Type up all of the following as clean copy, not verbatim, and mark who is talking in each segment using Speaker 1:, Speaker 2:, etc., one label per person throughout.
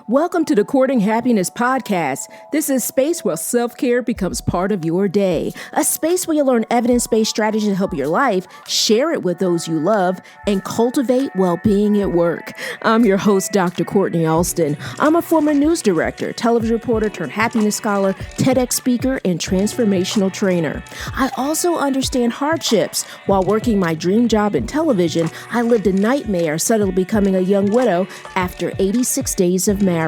Speaker 1: Welcome to the Courting Happiness podcast. This is a space where self-care becomes part of your day. A space where you learn evidence-based strategies to help your life, share it with those you love, and cultivate well-being at work. I'm your host, Dr. Kortni Alston. I'm a former news director, television reporter turned happiness scholar, TEDx speaker, and transformational trainer. I also understand hardships. While working my dream job in television, I lived a nightmare suddenly becoming a young widow after 86 days of marriage.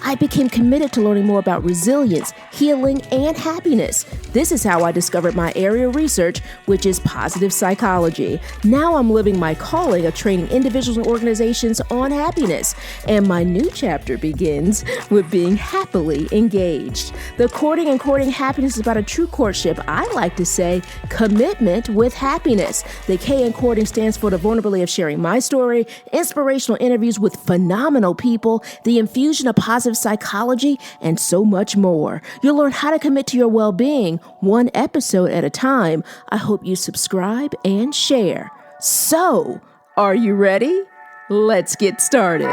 Speaker 1: I became committed to learning more about resilience, healing, and happiness. This is how I discovered my area of research, which is positive psychology. Now I'm living my calling of training individuals and organizations on happiness. And my new chapter begins with being happily engaged. The Courting and Courting Happiness is about a true courtship. I like to say commitment with happiness. The K in courting stands for the vulnerability of sharing my story, inspirational interviews with phenomenal people, the infusion of positive psychology, and so much more. You'll learn how to commit to your well-being one episode at a time. I hope you subscribe and share. So, are you ready? Let's get started.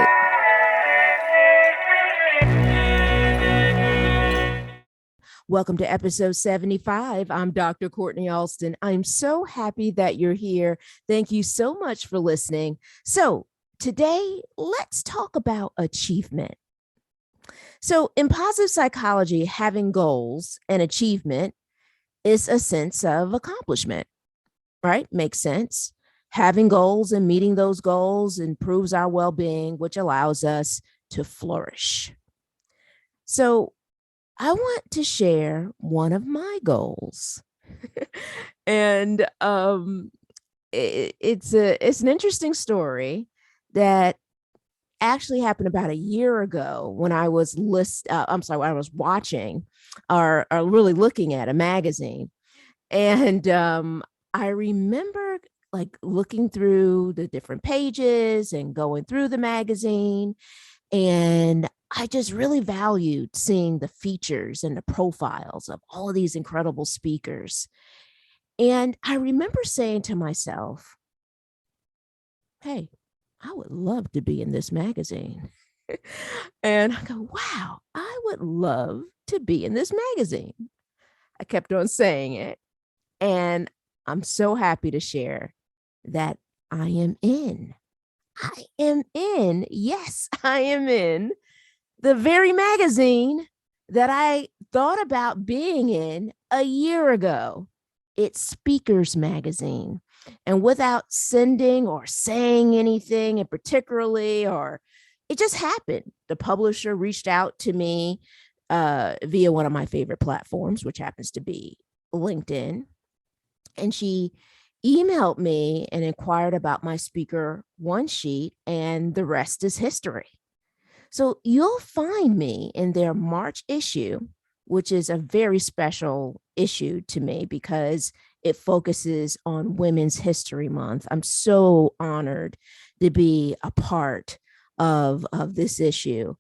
Speaker 1: Welcome to episode 75. I'm Dr. Kortni Alston. I'm so happy that you're here. Thank you so much for listening. So today, let's talk about achievement. So in positive psychology, having goals and achievement is a sense of accomplishment, right? Makes sense. Having goals and meeting those goals improves our well-being, which allows us to flourish. So I want to share one of my goals. And it's an interesting story that actually happened about a year ago when I was when I was watching or really looking at a magazine. And I remember like looking through the different pages and going through the magazine. And I just really valued seeing the features and the profiles of all of these incredible speakers. And I remember saying to myself, hey, I would love to be in this magazine. And I go, wow, I would love to be in this magazine. I kept on saying it. And I'm so happy to share that I am in. I am in. Yes, I am in the very magazine that I thought about being in a year ago. It's Speakers Magazine. And without sending or saying anything in particularly, or it just happened. The publisher reached out to me via one of my favorite platforms, which happens to be LinkedIn. And she emailed me and inquired about my speaker one sheet, and the rest is history. So you'll find me in their March issue, which is a very special issue to me because it focuses on Women's History Month. I'm so honored to be a part of this issue.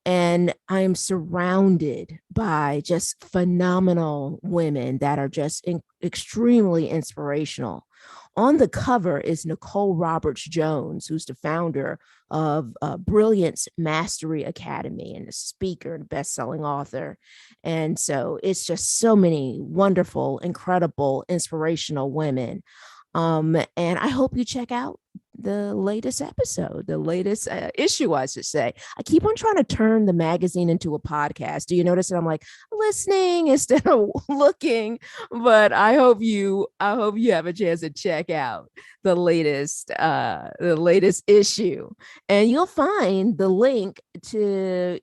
Speaker 1: And I'm surrounded by just phenomenal women that are just extremely inspirational. On the cover is Nicole Roberts-Jones, who's the founder of Brilliance Mastery Academy and a speaker and best-selling author. And so it's just so many wonderful, incredible, inspirational women. And I hope you check out the latest episode, the latest issue, I should say. I keep on trying to turn the magazine into a podcast. Do you notice that I'm like listening instead of looking? But I hope you have a chance to check out the latest issue, and you'll find the link to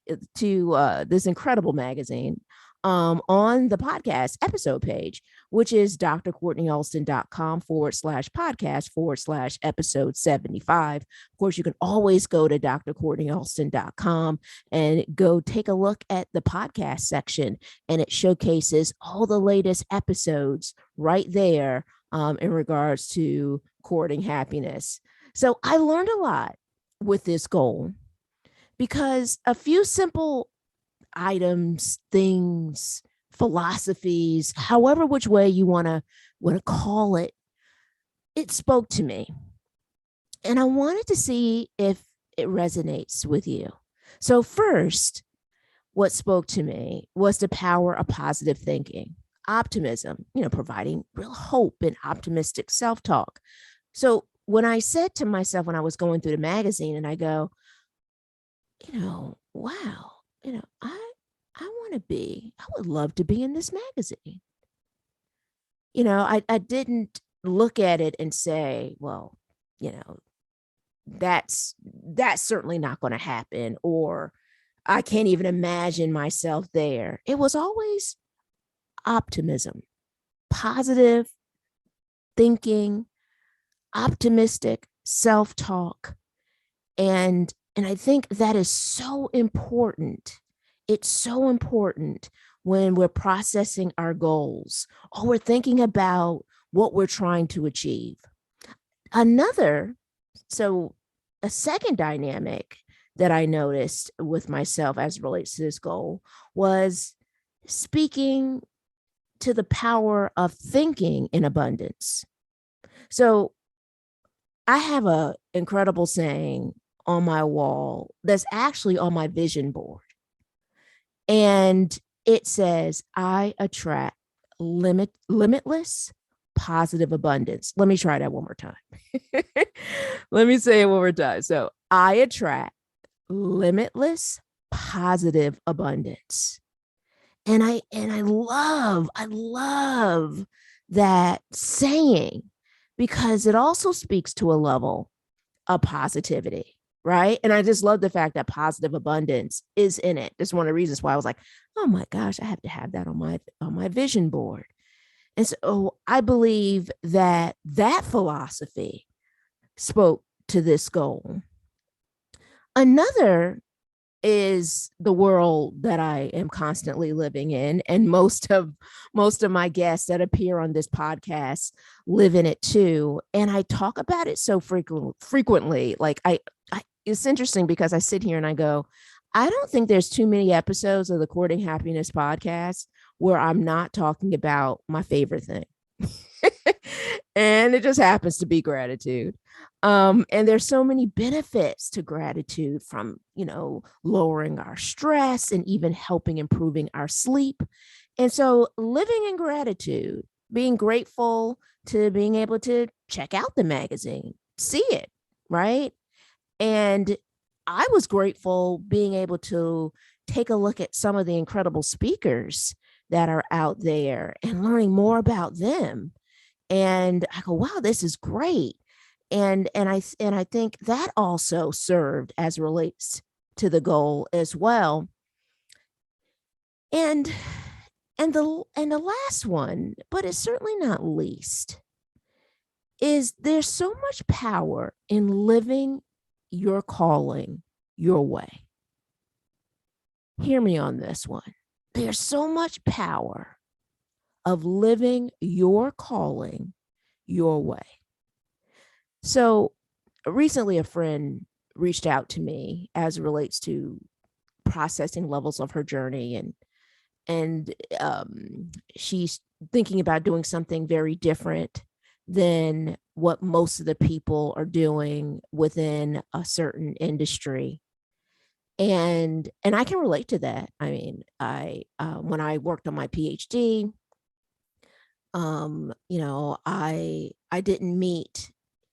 Speaker 1: this incredible magazine on the podcast episode page, which is drkortnialston.com/podcast/episode 75. Of course, you can always go to drkortnialston.com and go take a look at the podcast section, and it showcases all the latest episodes right there in regards to courting happiness. So I learned a lot with this goal because a few simple items, things, philosophies, however which way you want to call it, it spoke to me. And I wanted to see if it resonates with you. So first, what spoke to me was the power of positive thinking, optimism, providing real hope and optimistic self-talk. So when I said to myself when I was going through the magazine and I go, wow, I would love to be in this magazine. I didn't look at it and say, well, you know, that's certainly not going to happen, or I can't even imagine myself there. It was always optimism, positive thinking, optimistic self-talk. And I think that is so important. It's so important when we're processing our goals or we're thinking about what we're trying to achieve. Another, so a second dynamic that I noticed with myself as it relates to this goal was speaking to the power of thinking in abundance. So I have an incredible saying on my wall that's actually on my vision board. And it says, I attract limitless positive abundance. Let me try that one more time. Let me say it one more time. So I attract limitless positive abundance. And I love that saying because it also speaks to a level of positivity, right? And I just love the fact that positive abundance is in it. That's one of the reasons why I was like, oh my gosh, I have to have that on my vision board. And so I believe that philosophy spoke to this goal. Another is the world that I am constantly living in, and most of my guests that appear on this podcast live in it too. And I talk about it so frequently. Like I it's interesting because I sit here and I go, I don't think there's too many episodes of the Courting Happiness podcast where I'm not talking about my favorite thing. And it just happens to be gratitude. And there's so many benefits to gratitude, from, lowering our stress and even helping improving our sleep. And so living in gratitude, being grateful to being able to check out the magazine, see it, right? And I was grateful being able to take a look at some of the incredible speakers that are out there and learning more about them. And I go, wow, this is great. And I think that also served as relates to the goal as well. And the last one, but it's certainly not least, is there's so much power in living your calling your way. Hear me on this one. There's so much power of living your calling your way. So recently a friend reached out to me as it relates to processing levels of her journey, and she's thinking about doing something very different than what most of the people are doing within a certain industry. And I can relate to that. I mean, I when I worked on my PhD, I didn't meet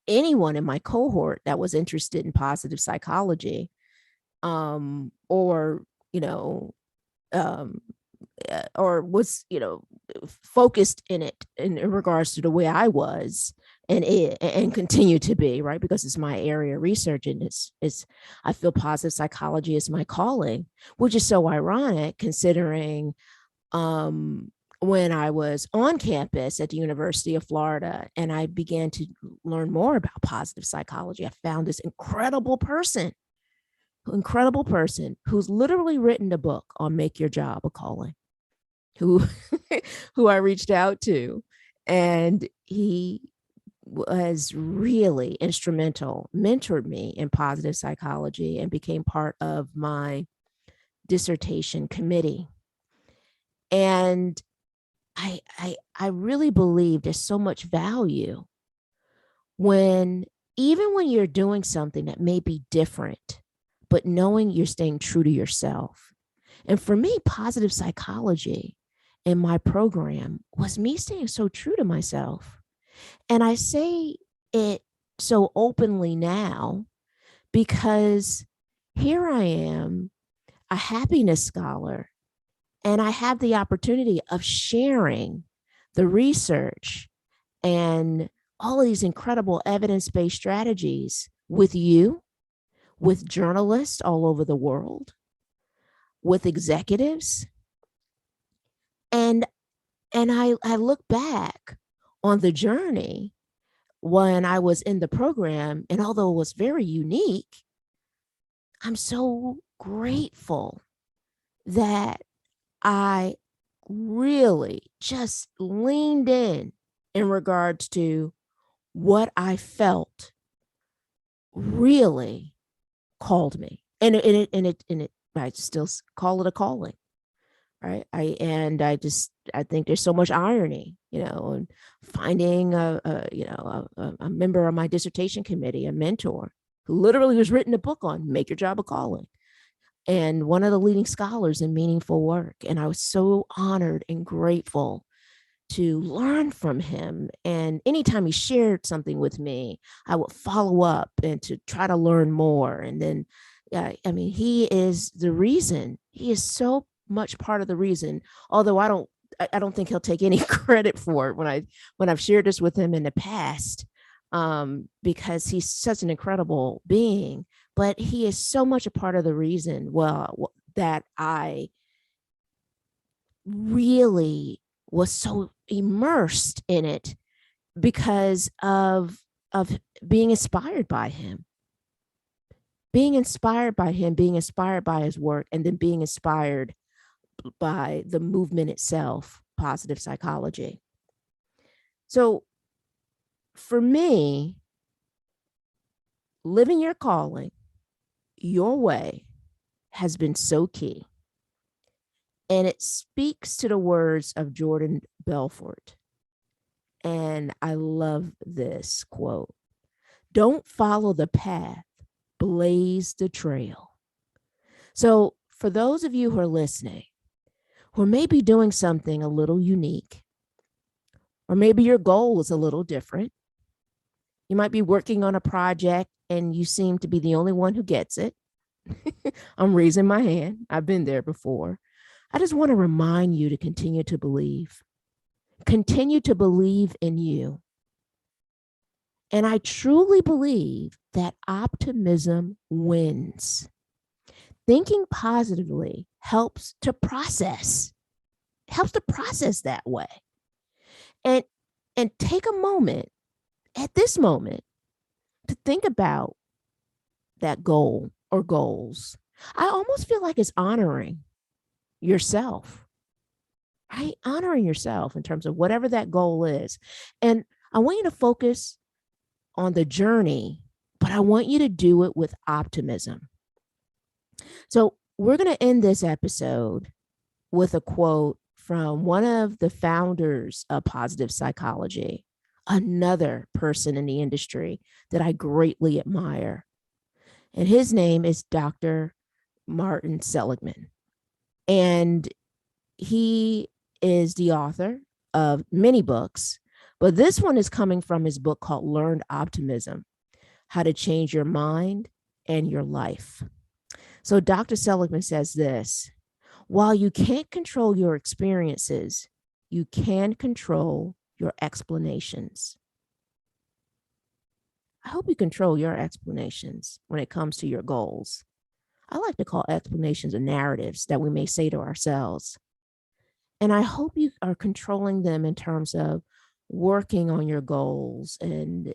Speaker 1: anyone in my cohort that was interested in positive psychology, or um, or was focused in it in regards to the way I was and continue to be, right, because it's my area of research, and it's I feel positive psychology is my calling, which is so ironic considering when I was on campus at the University of Florida and I began to learn more about positive psychology, I found this incredible person who's literally written a book on Make Your Job a Calling, who who I reached out to, and he was really instrumental, mentored me in positive psychology and became part of my dissertation committee. And I really believe there's so much value when, even when you're doing something that may be different, but knowing you're staying true to yourself. And for me, positive psychology in my program was me staying so true to myself. And I say it so openly now because here I am, a happiness scholar, and I have the opportunity of sharing the research and all of these incredible evidence-based strategies with you, with journalists all over the world, with executives. And I look back on the journey when I was in the program, and although it was very unique, I'm so grateful that I really just leaned in regards to what I felt really called me. And I still call it a calling, right? I think there's so much irony, and finding a member of my dissertation committee, a mentor who literally was written a book on make your job a calling, and one of the leading scholars in meaningful work. And I was so honored and grateful to learn from him. And anytime he shared something with me, I would follow up and to try to learn more. And then, he is the reason. He is so much part of the reason. Although I don't think he'll take any credit for it when I've shared this with him in the past, because he's such an incredible being. But he is so much a part of the reason, that I really was so immersed in it because of being inspired by him, being inspired by his work, and then being inspired by the movement itself, positive psychology. So for me, living your calling your way has been so key. And it speaks to the words of Jordan Belfort. And I love this quote: "Don't follow the path, blaze the trail." So for those of you who are listening, who may be doing something a little unique, or maybe your goal is a little different, you might be working on a project and you seem to be the only one who gets it. I'm raising my hand. I've been there before. I just want to remind you to continue to believe. Continue to believe in you. And I truly believe that optimism wins. Thinking positively helps to process that way. And take a moment at this moment to think about that goal or goals. I almost feel like it's honoring yourself, right? Honoring yourself in terms of whatever that goal is. And I want you to focus on the journey, but I want you to do it with optimism. So we're going to end this episode with a quote from one of the founders of positive psychology, another person in the industry that I greatly admire. And his name is Dr. Martin Seligman. And he is the author of many books, but this one is coming from his book called Learned Optimism: How to Change Your Mind and Your Life. So Dr. Seligman says this: while you can't control your experiences, you can control your explanations. I hope you control your explanations when it comes to your goals. I like to call explanations or narratives that we may say to ourselves. And I hope you are controlling them in terms of working on your goals and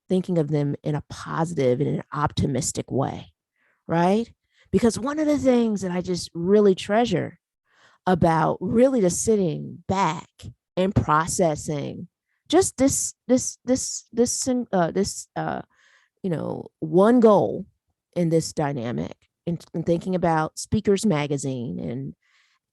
Speaker 1: thinking of them in a positive and an optimistic way, right? Because one of the things that I just really treasure about really just sitting back and processing just this one goal in this dynamic, and thinking about Speakers Magazine,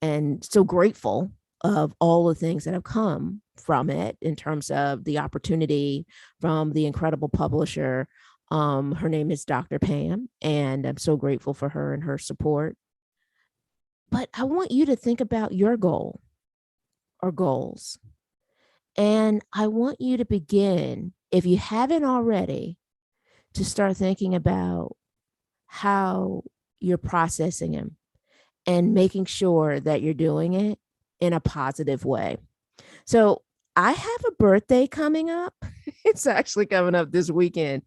Speaker 1: and so grateful of all the things that have come from it in terms of the opportunity from the incredible publisher Her name is Dr. Pam, and I'm so grateful for her and her support. But I want you to think about your goal or goals. And I want you to begin, if you haven't already, to start thinking about how you're processing them and making sure that you're doing it in a positive way. So I have a birthday coming up. It's actually coming up this weekend.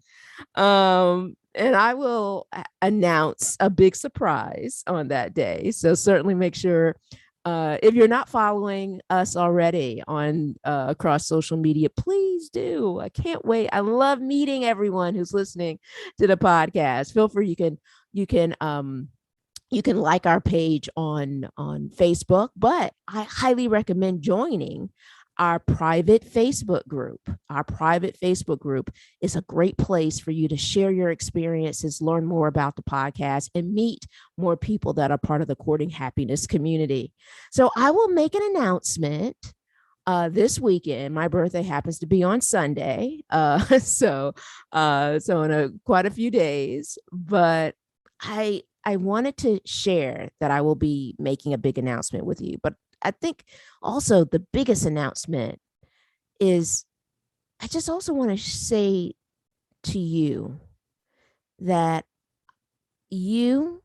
Speaker 1: And I will announce a big surprise on that day. So certainly make sure, if you're not following us already on across social media, please do. I can't wait. I love meeting everyone who's listening to the podcast. Feel free. You can like our page on Facebook, but I highly recommend joining our private Facebook group. Our private Facebook group is a great place for you to share your experiences, learn more about the podcast, and meet more people that are part of the Courting Happiness community. So I will make an announcement this weekend. My birthday happens to be on Sunday, so in quite a few days. But I wanted to share that I will be making a big announcement with you. But I think also the biggest announcement is I just also want to say to you that you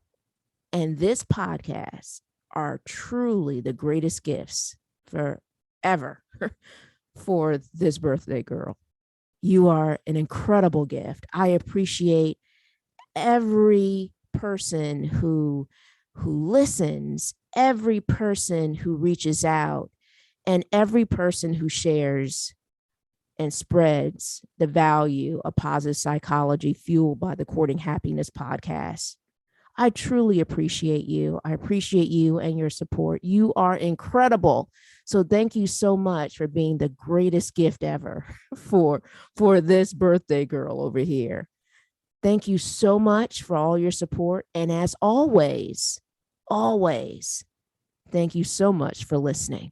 Speaker 1: and this podcast are truly the greatest gifts forever for this birthday girl. You are an incredible gift. I appreciate every person who listens, every person who reaches out, and every person who shares and spreads the value of positive psychology fueled by the Courting Happiness podcast. I truly appreciate you. I appreciate you and your support. You are incredible. So thank you so much for being the greatest gift ever for this birthday girl over here. Thank you so much for all your support. And as always, thank you so much for listening.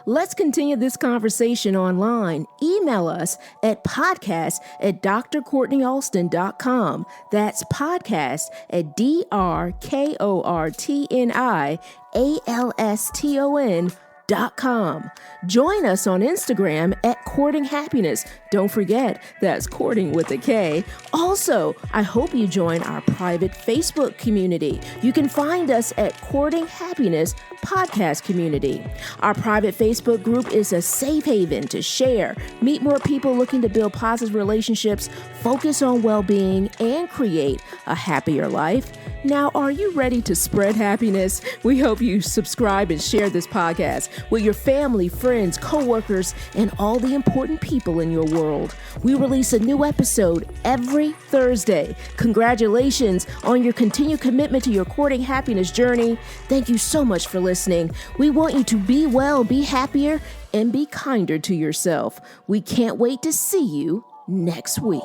Speaker 1: Let's continue this conversation online. Email us at podcast@drkortnialston.com. That's podcast@drkortnialston.com. Join us on Instagram at Courting Happiness. Don't forget, that's courting with a K. Also, I hope you join our private Facebook community. You can find us at Courting Happiness Podcast Community. Our private Facebook group is a safe haven to share, meet more people looking to build positive relationships, focus on well-being, and create a happier life. Now, are you ready to spread happiness? We hope you subscribe and share this podcast with your family, friends, coworkers, and all the important people in your world. We release a new episode every Thursday. Congratulations on your continued commitment to your courting happiness journey. Thank you so much for listening. We want you to be well, be happier, and be kinder to yourself. We can't wait to see you next week.